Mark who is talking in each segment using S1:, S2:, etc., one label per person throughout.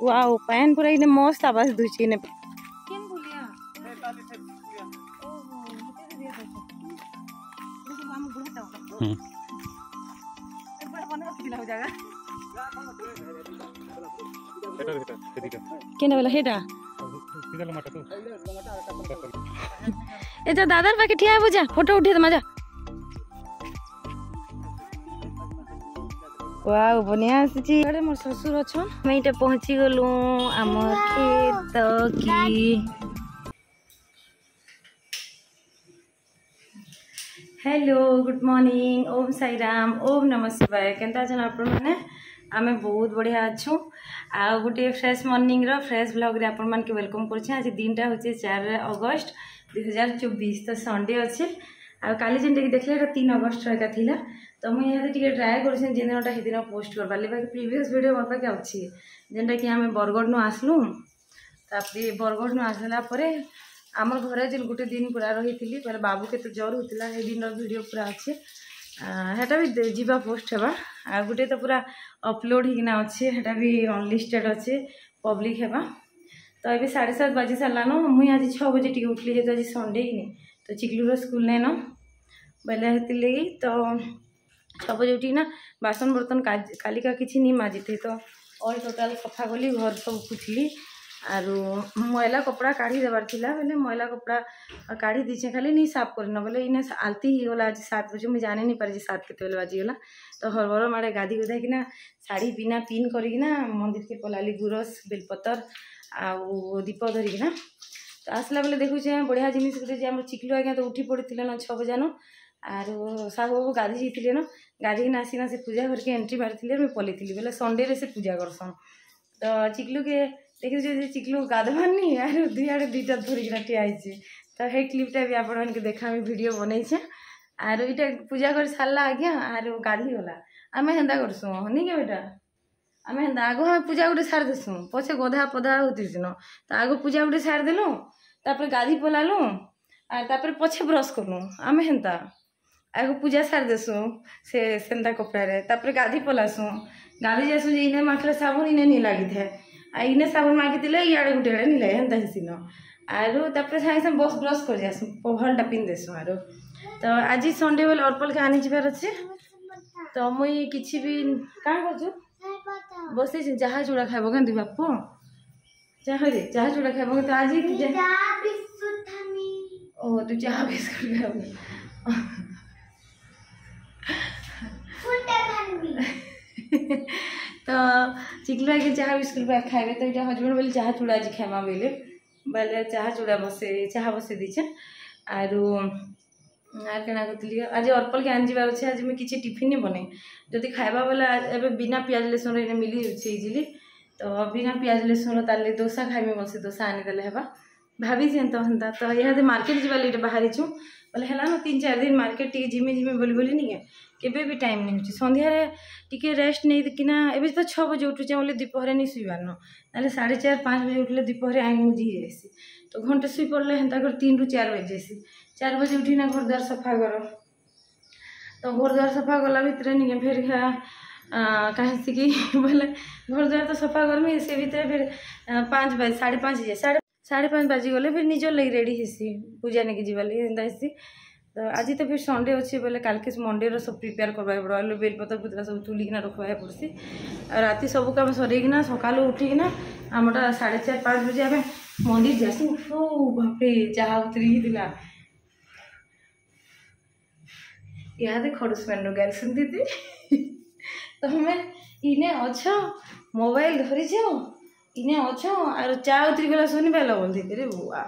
S1: wow pan पूरा इने मस्त आवाज दूची ने केन बोलिया ओहो होते दिया तो हम गुड़ता एक बार बना दिला हो जाएगा केने वाला हेडा एटा दादार पाके ठिया बुझा फोटो उठे त मजा वाओ बनिया आसी अरे मोर ससुर अछन मैं इटा पहुंची गलु हमर खेत की हेलो गुड मॉर्निंग ओम साई राम ओम नमः शिवाय केनता जन आपण माने आमे बहुत बढ़िया अच्छू आ गोटे फ्रेश मॉर्निंग रो फ्रेश ब्लॉग रे आपण मान के वेलकम करछे आज दिनटा होचे 4 अगस्त 2024 तो संडे अच्छे आ काली जेनटा कि देखले 3 अगस्त रा थिला तो मुझे यहाँ टे ट्राए कर दिनटा से दिन पोस्ट कर पारे बाकी प्रीवियस वीडियो मोर पाखे अच्छी जेनटा कि आम बरगढ़ नु आसलु तापर बरगढ़ नु आसला आमर घर जेन गोटे दिन पूरा रही पहले बाबू के तो ज्वर होता है दिन वीडियो पूरा अच्छे हेटा भी जीवा पोस्ट हेबा आ गोटे तो पूरा अपलोड होना अच्छे हेटा भी अनलिस्टेड अच्छे पब्लिक हेबा तो ये 7:30 बजे सारान मुझे आज 6 बजे टी उठली जेहतु आज संडे ही नहीं तो चिकलूर स्कूल नहीं न बोले लगी तो 6 बजे उठी ना बासन बर्तन कालिका किसी नहीं माजी थे तो ऑल टोटाल सफा कली घर सब पुछली आरु मैला कपड़ा काढ़ी देवार थिला बोले मैला कपड़ा काढ़ी दीचे खाली नहीं साफ करना बोले इन्हें आलती ही गला आज 7 बजे मुझे जाने नहीं पारी 7 के बाजीगला तो हरबर माड़े गाधी गुधा कि शाढ़ी बिना पिन करना मंदिर के पलाली गुरस बेलपतर आउ दीप धरिकिना तो आसला बेले देखुचे बढ़िया जिन गोटे चिकलू आज्ञा तो उठी पड़ी ना 6 बजान आर साहू बाबू गाधी जाइए न गाधी आसीना से पूजा घर के एंट्री मारी मुझे पलैली बोले संडे से पूजा करसन तो चिकलू के देखिए चिकलू गाधवानी आर दुआड़े दुईटा धरिकी ठियाई तो हे क्लिपटा भी आपण के देखा वीडियो बनईचे आर इटा पूजा कर सारा आज्ञा आर गाधी गला आम हेन्ता करसुँ नहीं क्या बेटा आम हेन्ता आग हाँ पूजा गोटे सार देसुँ पछे गधा पधा होती न तो आग पूजा गोटे सार देलु तापर गाधी पलालु आर पछे ब्रश कलु आम हेन्ता आग पूजा सार देसुँ से सेंता कपड़े तापर गाधी पलासुँ गाधी जासुँ इने माखले साबुन इने नहीं लगी था इने साबुन मागिते इे गोटे आड़े नहीं लगे हेन्ता हेसिन आरु तापर सागे सागे बस ब्रश कर जासुँ भलटा पिन देसुँ आरु तो आज संडे बोले अर्पल के आनी जबार अच्छे तो मुई किसी भी कहाँ कर बस जहा चूड़ा खाइब क्या बापू चाह रे चाह चूड़ा खाइब तो आज ओ तू चाह बिस्कुट खाइब तो चिकलू आगे चाह बिस्कुट खाइबे तो ये हजबैंड बोले चाह चूड़ा आज खाइमा बोले चाह चूड़ा बसे चाह बसे दीचे आरु आर क्या कहती आज अर्पल के आनी अच्छे आज मुझे किसी टिफिन नहीं बने जदि खाइबा बोले एवं बिना पियाज लसुन मिली जाए इजिली तो बिना पियाज लसुन ताले डोसा खाइबे बोलसे डोसा आनीदेले हेबा भाभी तो हेन्ता तो यहाँ मार्केट जावा लगे बाहरी छूँ बोले है ना 3-4 दिन मार्केट टी जिमी जिमी बोली नहीं केबे भी टाइम नहीं होची संध्या टिके रेस्ट नहीं किना एबे तो 6 बजे उठुचे बोले दीपहरे नहीं शुईबार न ना 4:30-5 बजे उठले दीपहरे आई मुझी जासी तो घंटे शुई पड़े हेन्ता कर 3 ରୁ 4 बजे जासी 4 बजे उठी ना घर द्वार सफा कर तो घर द्वार सफा कला भितर नहीं फिर कहीं कि बोले घर द्वार तो सफा करमी से भितर फिर 5 बजे 5:30 5:30 बाजी गले फिर निजर लगी रेडी हेसी पूजा नहीं जीवा लगे एंता हेसी तो आज तो फिर संडे अच्छे बोले काल के मंडे रो सब प्रिपेयर करवा पड़ो बेलपतर पुतला सब तुलिकिना रखवा पड़सी और राति सब काम सरना सका उठिकिना आमटा 4:30-5 बजे आम मंदिर जासु बापे चाह उतरी इहादे खड़ुस पेन गाल सुनती तो हमें इने अच्छ मोबाइल धरी जाओ इने अच्छ और चाह उतरी गला सुनी पाल बोलती रे बुआ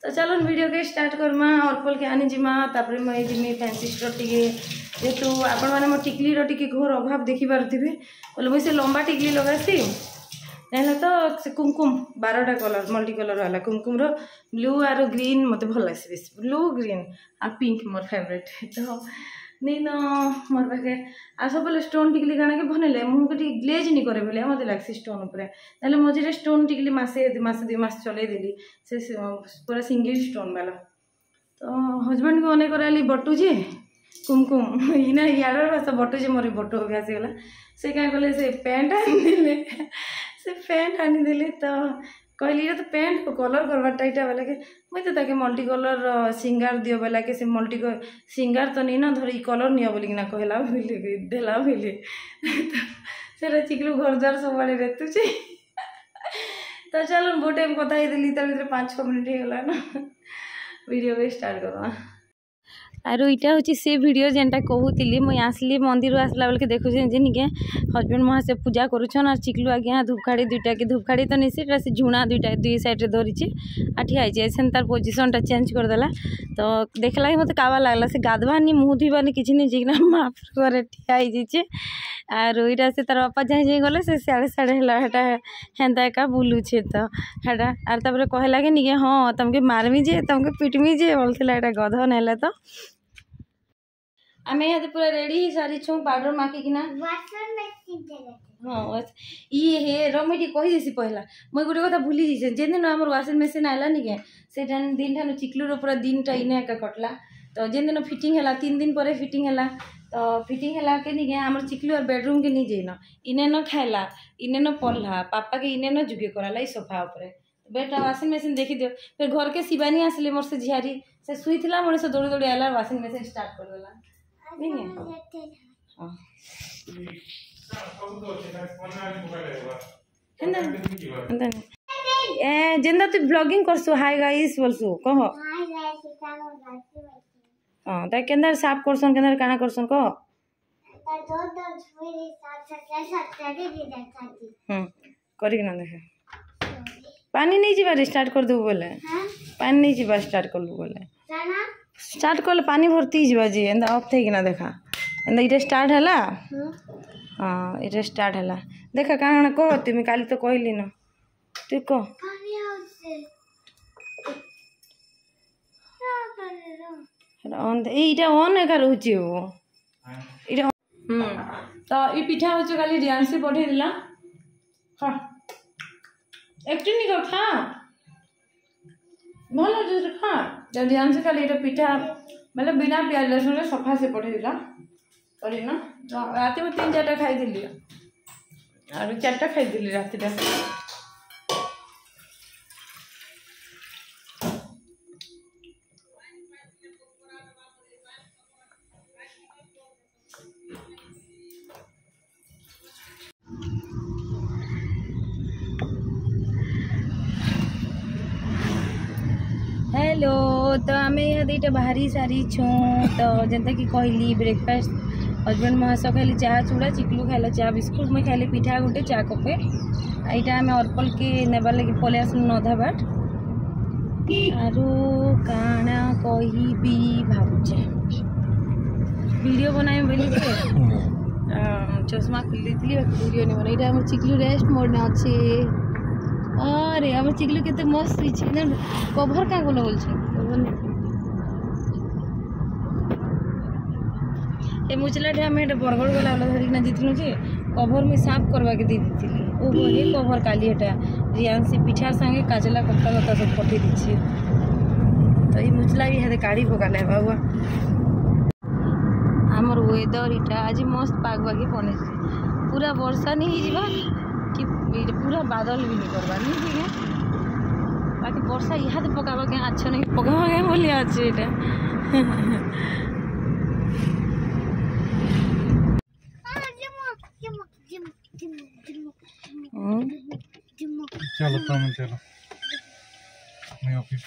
S1: तो चलो वीडियो के स्टार्ट करमा अर्पल के आनी जिमा तापर मुझे जिमी फैंसी स्टोर टी जेहतु आपण मैंने मो टिकली टी घोर अभाव देखी पारे बोले मुझे लंबा टिकली लगासी ना तो से कुमकुम 12टा कलर मल्टी कलर वाला कुमकुम रो ब्लू और ग्रीन मत भल लगे बेस ब्लू ग्रीन आ पिंक मोर फेवरेट तो नहीं न मोर पाखे आ सब बोले स्टोन टिकली काना के बनले मुझे ग्लेज नहीं करे बोले मत लगे स्टोन उपर मझे स्टोन टिकली मसे 2 मास चल देली से पूरा सिंगल स्टोन वाला तो हजबैंड को अनेक कराली बटुजे कुमकुम इना यार बटुजे मोर बटु अभ्यास गला से क्या कले से पैंट आने से पैंट आनीदेली तो कहली तो पैंट को कलर करवाटा यहाँ बोला कि मुझे तो ताके मल्टी कलर सिंगार दियो बोला कि से मल्टी सिंगार तो नहीं ना धरी कलर नियो बोलिकिना कहला बोले देला बोले से चिकलू घर द्वार सब आड़े रेतुचे तो चलो बहुत टाइम कथा ही तार भर 5-6 मिनट हो गला ना वीडियो को स्टार्ट करवा आरो इटा हूँ से वीडियो जेनटा कहूली मुई आसली मंदिर आसला बेल के देखुचे जे निके हजबैंड महा से पूजा करुछन और चिकलू आगे धूपखाड़ी दुईटा कि धूपखाड़ी तो नहीं से झुणा दुईटा दुई साइड रे धरी ठिया है तार पोजिशनटा चेंज करदेला तो देखला मत कावा लगला से गाधवानी मुँह धोबानी किसी नहीं जिकना महाप्रभु ठिया होचे आर इटा से तार बापा जाए जाए गले से साढ़े साढ़े है हेन्ता एका बुलूचे तो हेटा आर तापर कहला कि निके हाँ तुमके मारमी जे तुमके पिटमी जे बोलता है गध ना तो आम यहाँ पूरा रेडी ही सारी छू पाउडर माखिकिना हाँ ये हे रमेटी कहीदेसी पहला मुई गोटे कथा भूली जाइए जेन दिन आम वाशिंग मेसीन आला निके से दिन ठान चिकलूर पूरा दिन टा इने एका कटला तो जेन दिन फिटिंग है 3 दिन पर फिटिंग है तो फिटिंग है के निके आम चिकलू और बेडरूम के नहीं जाइन इने न खाला इने न पढ़ला पापा के इने न जुगे कराला सोफा उपरे बेटा वाशिंग मेसीन देखी दियो फिर घर के शिवानी आसले मोर से झियारी से शुई मनीष दौड़ी दौड़ी आला वाशिंग मेसीन स्टार्ट कर देला जेंदा तू ब्लॉगिंग करसु हाय गाइस बोलसु कह हां त केंदर साफ करसन केंदर काना करसन कह करी ना देखे पानी नहीं जीवा स्टार्ट कर दू बोले पानी नहीं जीवा स्टार्ट कर लू बोले स्टार्ट कले पानी भर्ती जीवा जी एंदा ऑफ थे कि ना देखा एंदा इटे स्टार्ट हैला हाँ इटे स्टार्ट हैला देखा काना कह तुम काली तो कहली ना तू कह इटा ऑन एका रहउची हो इटा तो ई पिठा होचे काली रियांसी पठे दिला हां एक्टिंग नहीं कर खा भल जो खा जब ध्यान से खाली पिठा मतलब बिना प्याज लहसुन सफा से पठे दिला करी ना रात में 3-4टा खाई दिली और 4टा खाई दिली रात हेलो तो आम यहाँ दुईटा बाहरी सारी छू तो जेनता कि कहली ब्रेकफास्ट हजबैंड महा खाली चाह चूड़ा चिकलू खाइला चाह बिस्कुट मुझे खाली पिठा गोटे चाह कपे यहाँ आम अर्पल के नेबार लगे पलि आसलु अधा बाट आरु काना कहबी भावुचे वीडियो बनाए बोली चश्मा खोल दी वीडियो नहीं बना यहाँ चिकलू रेस्ट मोड में अच्छे अरे आम चिकलू के मस्त होइछे कभर क्या बोल ए मुचलाटे आम बरगढ़ गला धरिकिना जीतलु जे कभर मुझे साफ करवा के दे दी ओहो ये कभर काली एटा रियांसी पिठा संगे काजला कत्ता कत्ता सब पठे दीछे तो ये मुचला भी हाथे काढ़ी पकाले बाबुआ आमर वेदर इटा आज मस्त पाग बागे बने पूरा वर्षा नहीं जीवा कि पूरा बादल भी नहीं करवा नहीं ठीक है बाकी वर्षा यहाँ पकावा के अच्छा नहीं पकावा के बोली अच्छे
S2: चलो चलो मैं ऑफिस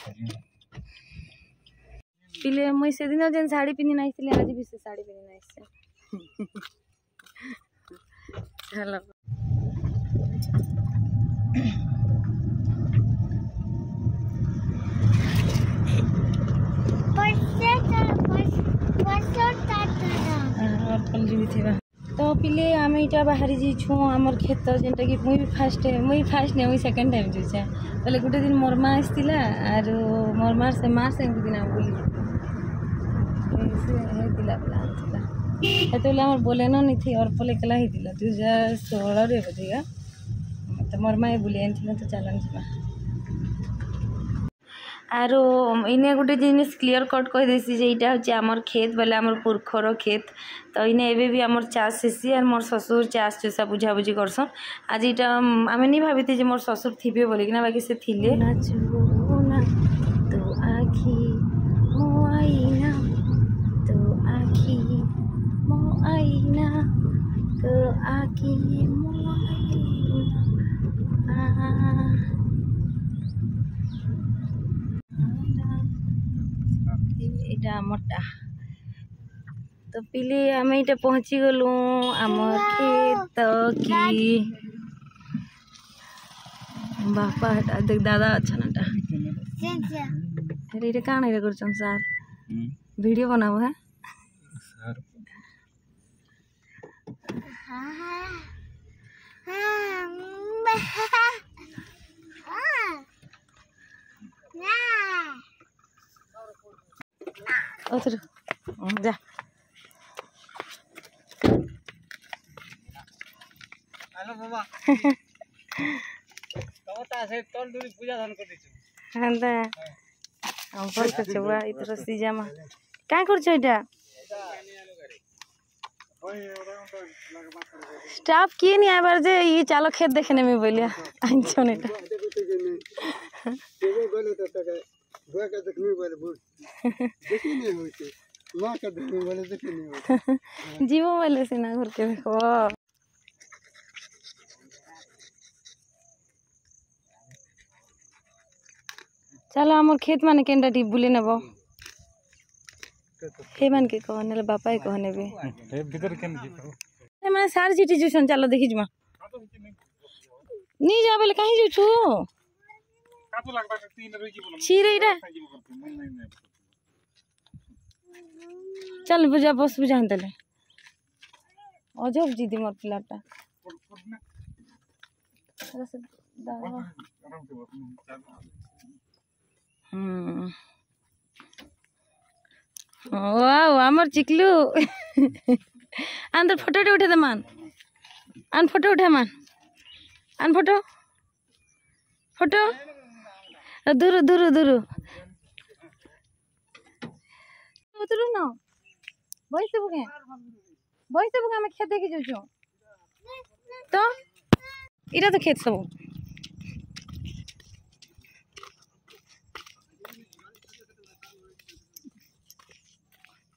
S1: पिले मुई से दिन जेन साड़ी पिनी ना आज भी से साड़ी पिनी ना चलो तो पिले आम इटा बाहरी जाइछू आमर खेत जेनटा कि मुई फास्ट नहीं मुई सेकेंड टाइम जाइछे बोले गोटे दिन मोर माँ आसला आर मोर मार से माँ से दिन बोली हेतु आम बोलेनो नहीं थी और पले कला ही 2016 रे बोधिका तो मोर माँ बुले आनी तो चलन जा आरो इने गोटे जिनिस क्लियर कट कह देसी जे इटा होचे हमर खेत बोले हमर पुरखर खेत तो इने एबे भी हमर चाष हेसी और मोर ससुर चाष चुसा बुझा बुझी करसन आज इटा आमे नहीं भाबीते जे मोर ससुर थिबे बोले कि ना बाकी से थिले तो आखी मो आईना तो आखी मो आईना तो आखी मो आईना एटा मोटा तो पिले आम ये पहुँची गलु आमर खेत की बापा हटा देख दादा अच्छा नाटा अरे ये कहाँ नहीं कर सार वीडियो बनाओ है उतर जा
S3: हेलो बाबा तमता से तोल दूरी पूजा धान कर दिछु
S1: हंदा हम पर के छवा इतर सीजामा का करछ एटा स्टाफ किए नहीं आबार जे ये चालो खेत देखने में बोलिया आइछो नेटा
S3: एगो बोले तो तक बुआ के देखनी बोले बुढ़ देखी नहीं होते मां के देखनी बोले देखी नहीं होते
S1: जीवो वाले से ना घर के देखो चलो हमर खेत माने केनटा टी बुले नेबो हे मान के कहने ले बापा कहने बे
S2: ए भीतर केन जी
S1: ए माने सार चिटी जुसन चलो देखि जमा नी जा बोले कहीं जुछु
S2: कातो लागबा 3 रोजी बोल
S1: छिरेइरा चल बुझा बस बुझा हंतले अजब जीदी मोर पिलाटा वाओ आमर चिकलू अंदर फोटो उठे दे मान आन फोटो उठा मान आन फोटो फोटो दूर दूर दूर उतरू ना बइसे बुगे हमें खेत देखि जाऊ तो इरा तो खेत सब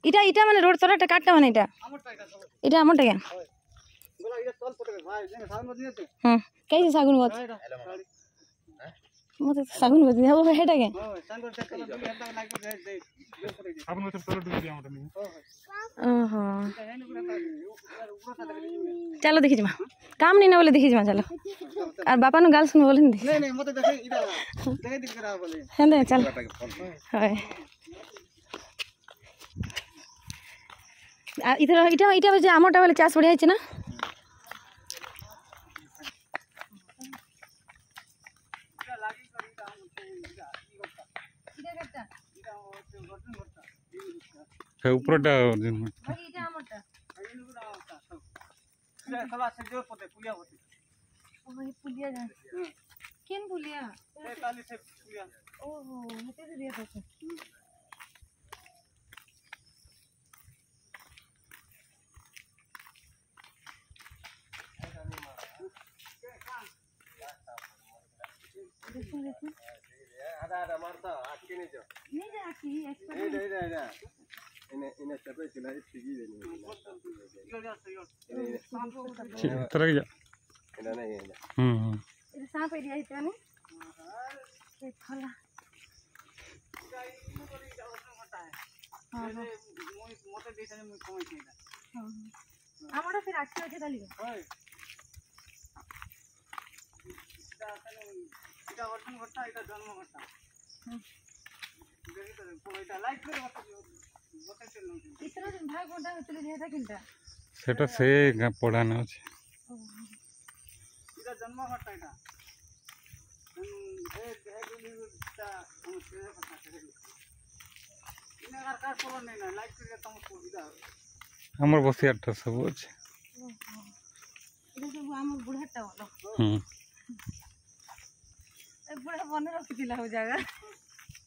S1: इटा इटा माने रोड तोराटा काटटा माने इटा इटा हमर टाका
S3: बोला ये तोल पटे भाई जे सावन में दिए
S1: कैसे सागुन गछ मते सागुन गछ हो हेटा के
S3: हां संगर चेक कर एकदम लाइक दे दे
S2: आपन तो तोड़ दे दिया हमर नहीं
S1: ओहो चलो देखि जमा काम नहीं ना बोले देखि जमा चलो और बापा नु गाल सुन बोले नहीं
S3: नहीं मते देखे इधर देखे दिख रहा बोले
S1: हेंदे चल हाय इधर इटा इटा बजे आमटा वाले चाष बढ़िया है ना
S2: से ऊपरटा
S1: इटा आमटा
S3: सला से जोर पते पुलिया होती
S1: ओए पुलिया जा केन पुलिया
S3: ए काली से पुलिया
S1: ओहो मते दे दिया तो देखो
S3: आधा आधा मारता आके नहीं जा
S1: आकी एक्सपर्ट
S3: इन्हें चपे चला सीधी देनी
S2: तरह जा
S3: इन्हें नहीं
S1: ये सांप एरिया है नहीं ये फला हां
S3: मोटे देशने में कमाई छै
S1: हां हमरा फिर आके আছে डाली
S3: ओए এটা অর্জন করতে এটা জন্ম করতে দেখি তো এটা লাইক করে বলতে চল না
S1: इतना दिन भाई कोंटा होतले जेटा किनटा
S2: सेटा से पढ़ाना আছে
S3: এটা জন্ম করতে এটা हे गुलिटा हम से पता करे इना काज करो नहीं ना लाइक করে तुम सुविधा
S2: हमर बसियाटा सब আছে
S1: এটা सब हमर बुढ़ाटा वाला
S2: হুম
S1: ए बुढ़ा बने रखिला हो जागा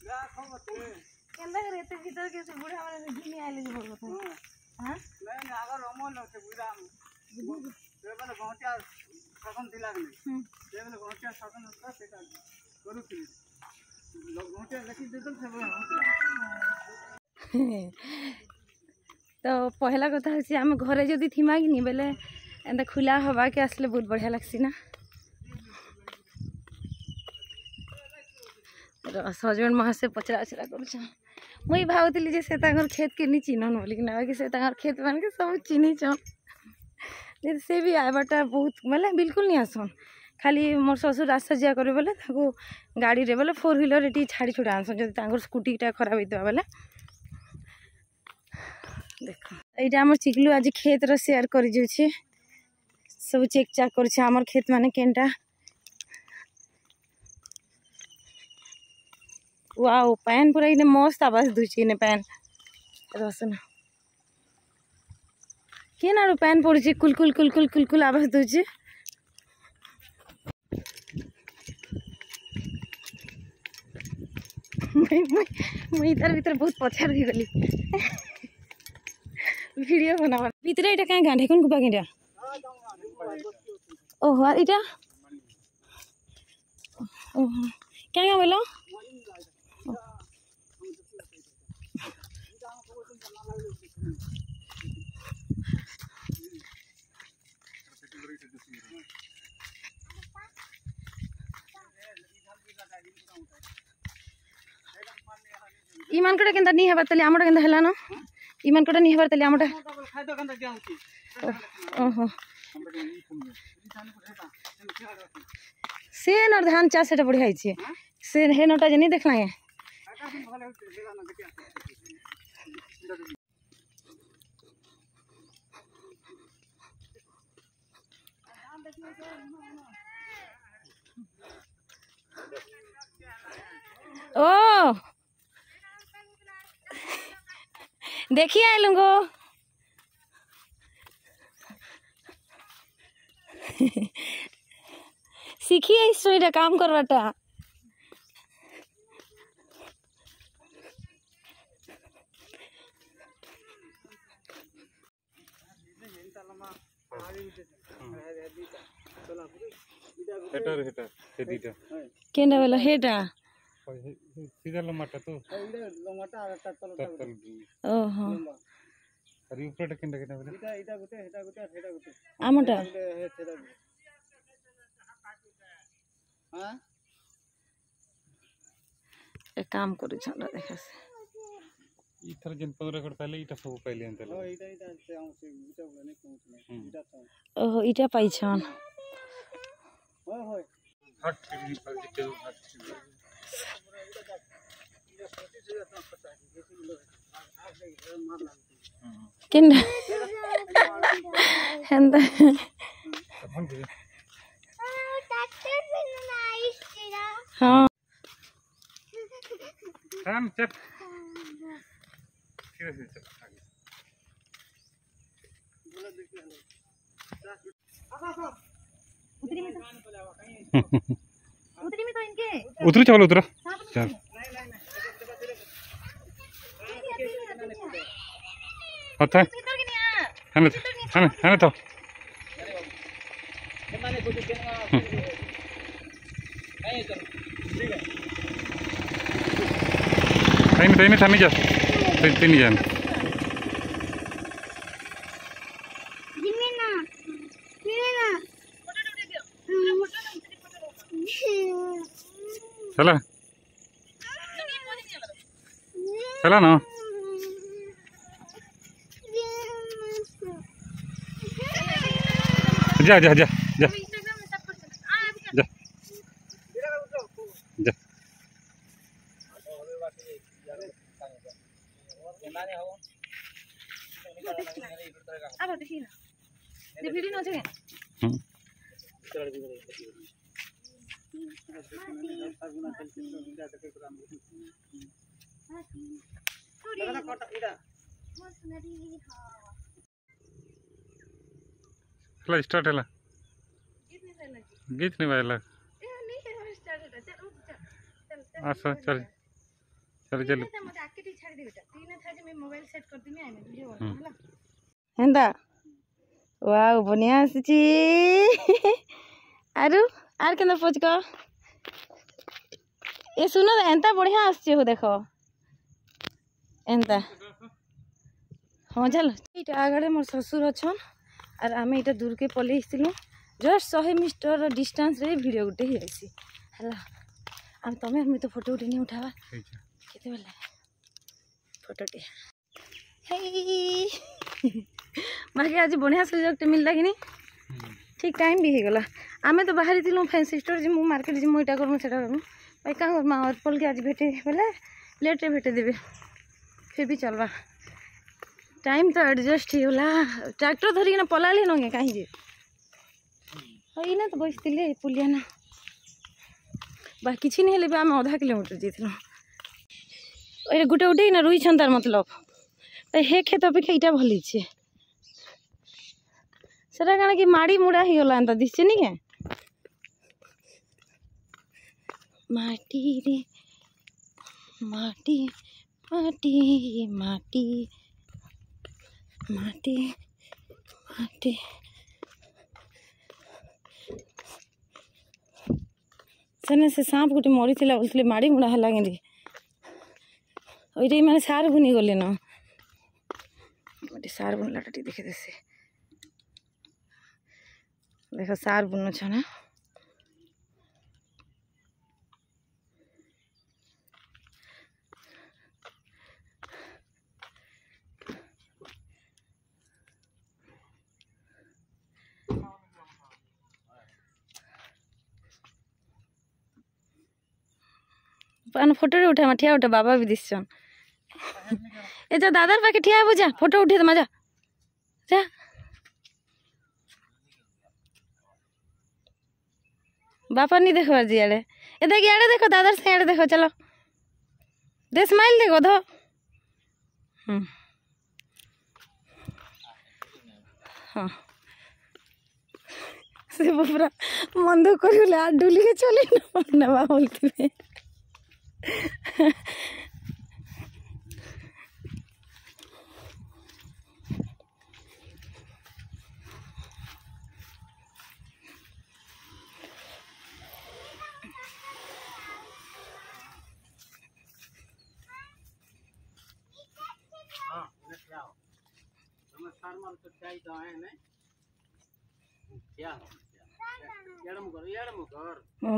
S3: जा खबर ते
S1: केंदा करे ते भीतर के से बुढ़ा वाले घिनी आइले जे बोल बता हां
S3: नहीं अगर अमल होते बुरा ते माने गहटिया सगन दिला गले ते माने गहटिया सगन होता सेटा करू थी लोग गहटिया लेके देतन सब
S1: तो पहला कथा हूँ आम घरे जदि थिमा कि बेले एंता खुला हवा के आसले बहुत बढ़िया लगसी ना सजन महा से पचरा उचरा कर मुई भावली जे से खेत के नहीं चिन्हन बोलिक कि से खेत मान के सब चिन्ह छन से भी आवाटा बहुत मतलब बिल्कुल नहीं आसन खाली मोर ससुर रास्ता जा करे बोले गाड़ी रे बोले 4 व्हीलर ये छाड़ी छुड़ा आनसन जब स्कूटीटा खराब होता बोले देख यहाँ आम चिकलू आज खेत रो शेयर कर सब चेक चाक कर खेत माने केनटा वाओ पैन पूरा इने मस्त आवाज दूची इने पैन रसन के ना पैन पड़ी कुल कुल कुल कुल कुल कुल आवाज दूची मुई तार भीतर बहुत पछार हो गली वीडियो बनावा भीतर एटा काहे गांधे कोन कुपा केटा ओहो इटा ओहो क्या बोलो इमान कटा केंदा नहीं हेबार तले आमटा केंदा हला ना इमान कटा नहीं हेबार तले आमटा
S3: खाइदो कंदा जा होती
S1: ओहो से नर धान चाष सेटा बढ़िया हिचे से हे नटा जे नहीं देखला है ओ देखिए आए लूंगो सीखिए इस काम करवाटा
S2: हेटर हेटर हे दीटा
S1: केंदा वाला हेटा
S2: सीधा लमाटा तो
S3: लमाटा आता
S2: तल
S1: ओहो
S2: अरे ऊपर केंदा केना बोले
S3: इटा इटा गुटे हेटा गुटे हेटा गुटे
S1: आमटा
S3: हे हेटा हां
S1: एक काम करू छला देखा से
S2: इथर जन 15 कड़ पहले इटा सब पहले अंतल
S3: ओ इटा इटा से आउ से इटा नहीं कहूं इटा था
S1: ओहो इटा पाई छन
S3: होय होय
S2: हट पर जिते हट
S1: केंदा हेंदा हाँ
S2: काम चल ठीक है चल आगे
S1: उतरी में तो इनके
S2: उतरो चलो उतरो चल होता है है तो नहीं था नहीं जा तीन जान चला चला ना जा जा जा जा जा जा
S1: अब देखिए ना ये वीडियो न छे
S2: चला स्टार्ट है गीत नहीं बाजला अच्छा चल चल चल
S1: मते आके टी छाड़ी दे बेटा तीन था जे मैं मोबाइल सेट कर दिमी आइमे वीडियो बना हला हेंदा वाओ बनिया आसी आरु आर केना पोच को ए सुनो एंता बढ़िया आसी हो देखो एंता हाँ चल ये आगे मोर ससुर अच्छन और आम ये दूर के पलि आसलु जस्ट 100 मीटर डिस्टेंस रे वीडियो गोटे ही आसी है आम तुम मुझे तो फोटो उठे नहीं उठावा केते बेले फोटोटे बाकी आज बढ़िया सुजोग मिलला कि नहीं ठीक टाइम भी हो गला आमे तो बाहरी थी फैंसी स्टोर जी मार्केट जी मुझे करमु से करमु भाई क्या करमा अर्पल के आज भेटे बोले लेट रे भेटे देवे फिर भी चलवा टाइम तो एडजस्ट होगा ट्रैक्टर धरिक पलाली न कहीं जे हई ना तो बसते पुलिया ना बाकी नहीं हेल्ले आम आधा किलोमीटर जाइलु गोटे गोटे ना रुई तार मतलब हे खेत अपेक्षा यहाँ भल सेटा कण कि माड़ी मुड़ा ही गला एंता दिशे नी के माटी रे माटी माटी माटी माटी माटी सेने से सांप गोटे मरी बोलते माड़ी मुड़ा है कि मैंने सार बुनी गले न गोटे सार बुनलाटा देखे दे से देख सार बुनुछ ना फोटो उठा ठिया उठा बाबा भी दिसन ए जा दादार पाखे ठिया हे जा फोटो उठे दमा जा जा बापा नहीं देखो जी आड़े ए देख आड़े देखो दादार से आड़े देखो चलो दे स्माइल देखो धो हाँ से पूरा मन दुख कर डुली के चली ना बोलते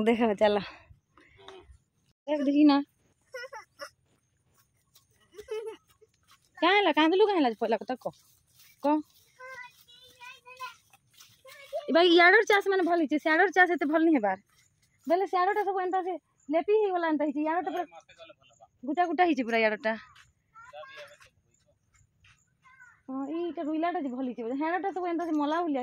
S1: देखा चला देख देखी ना क्या है कांदलू कहाँ पहला तक कौन भाई याडर चाष मैंने भल है सियाडर चाष एत भल नहीं है बार बोले सियाडटा सब एंता से लेपी ही गला एंता है याडटा पूरा गुटा गुटा ही पूरा याडटा हाँ ये रुइलाटा भल है हेडटा सब एंता से मला भलिया